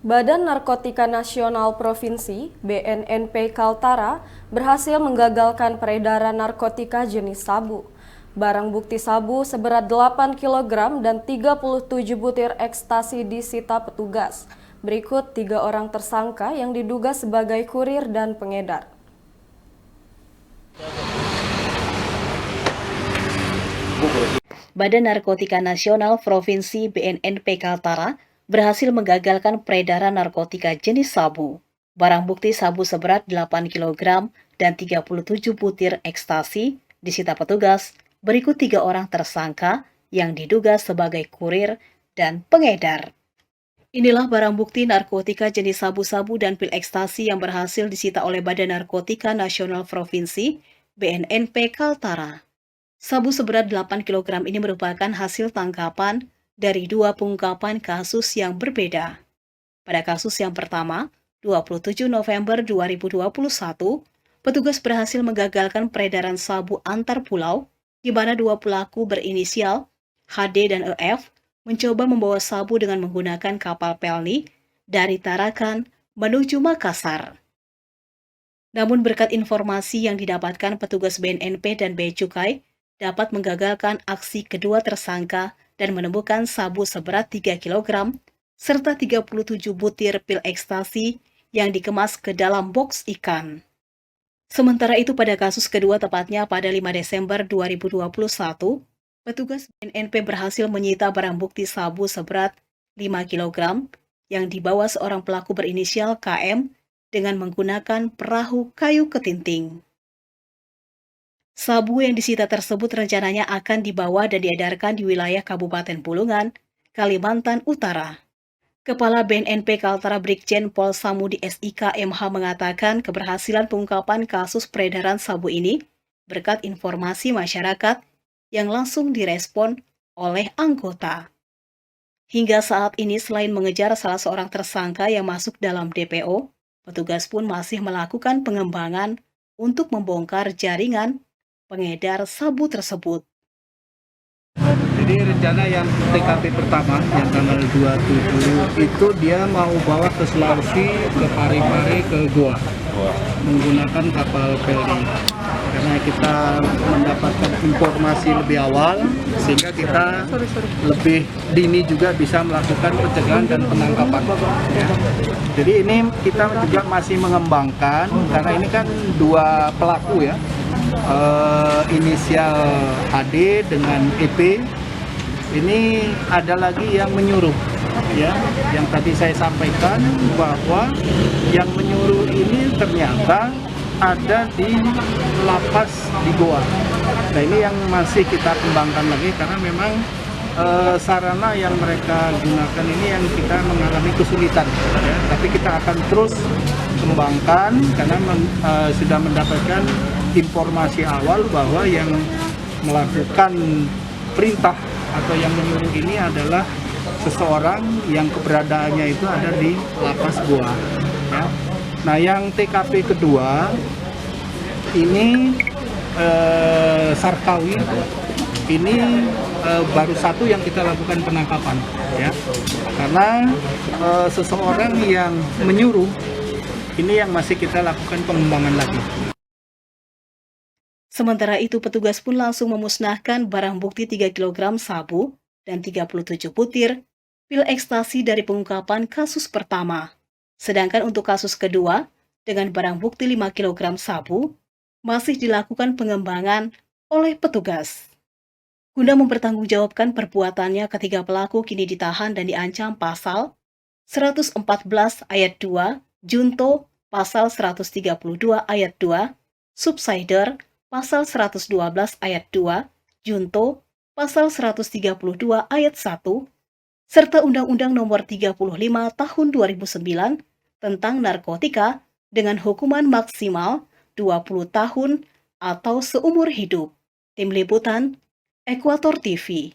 Badan Narkotika Nasional Provinsi (BNNP) Kaltara berhasil menggagalkan peredaran narkotika jenis sabu. Barang bukti sabu seberat 8 kg dan 37 butir ekstasi disita petugas. Berikut 3 orang tersangka yang diduga sebagai kurir dan pengedar. Badan Narkotika Nasional Provinsi BNNP Kaltara berhasil menggagalkan peredaran narkotika jenis sabu. Barang bukti sabu seberat 8 kg dan 37 butir ekstasi disita petugas. Berikut 3 orang tersangka yang diduga sebagai kurir dan pengedar. Inilah barang bukti narkotika jenis sabu-sabu dan pil ekstasi yang berhasil disita oleh Badan Narkotika Nasional Provinsi BNNP Kaltara. Sabu seberat 8 kg ini merupakan hasil tangkapan dari 2 pengungkapan kasus yang berbeda. Pada kasus yang pertama, 27 November 2021, petugas berhasil menggagalkan peredaran sabu antar pulau, di mana 2 pelaku berinisial HD dan EF mencoba membawa sabu dengan menggunakan kapal Pelni dari Tarakan menuju Makassar. Namun berkat informasi yang didapatkan petugas BNNP dan Bea Cukai, dapat menggagalkan aksi kedua tersangka dan menemukan sabu seberat 3 kg serta 37 butir pil ekstasi yang dikemas ke dalam boks ikan. Sementara itu pada kasus kedua tepatnya pada 5 Desember 2021, petugas BNNP berhasil menyita barang bukti sabu seberat 5 kg yang dibawa seorang pelaku berinisial KM dengan menggunakan perahu kayu ketinting. Sabu yang disita tersebut rencananya akan dibawa dan diedarkan di wilayah Kabupaten Bulungan, Kalimantan Utara. Kepala BNNP Kaltara Brigjen Pol Samudi SIK MH mengatakan keberhasilan pengungkapan kasus peredaran sabu ini berkat informasi masyarakat yang langsung direspon oleh anggota. Hingga saat ini selain mengejar salah seorang tersangka yang masuk dalam DPO, petugas pun masih melakukan pengembangan untuk membongkar jaringan pengedar sabu tersebut. Jadi rencana yang TKP pertama yang tanggal 27 itu dia mau bawa ke Sulawesi, ke Parepare, ke Goa menggunakan kapal Pelni. Karena kita mendapatkan informasi lebih awal sehingga kita lebih dini juga bisa melakukan pencegahan dan penangkapan. Ya. Jadi ini kita juga masih mengembangkan karena ini kan 2 pelaku ya. Inisial HD dengan EP. Ini ada lagi yang menyuruh ya, yang tadi saya sampaikan bahwa yang menyuruh ini ternyata ada di lapas di Goa. Nah ini yang masih kita kembangkan lagi karena memang sarana yang mereka gunakan ini yang kita mengalami kesulitan ya. Tapi kita akan terus kembangkan karena sudah mendapatkan informasi awal bahwa yang melakukan perintah atau yang menyuruh ini adalah seseorang yang keberadaannya itu ada di lapas Goa. Ya. Nah, yang TKP kedua ini Sarkawi, ini baru satu yang kita lakukan penangkapan, ya. Karena seseorang yang menyuruh ini yang masih kita lakukan pengembangan lagi. Sementara itu, petugas pun langsung memusnahkan barang bukti 3 kg sabu dan 37 butir pil ekstasi dari pengungkapan kasus pertama. Sedangkan untuk kasus kedua, dengan barang bukti 5 kg sabu, masih dilakukan pengembangan oleh petugas. Guna mempertanggungjawabkan perbuatannya, ketiga pelaku kini ditahan dan diancam pasal 114 ayat 2, Junto pasal 132 ayat 2, Subsider pasal 112 ayat 2, Junto pasal 132 ayat 1, serta Undang-Undang Nomor 35 Tahun 2009 tentang narkotika dengan hukuman maksimal 20 tahun atau seumur hidup. Tim Liputan, Ekuator TV.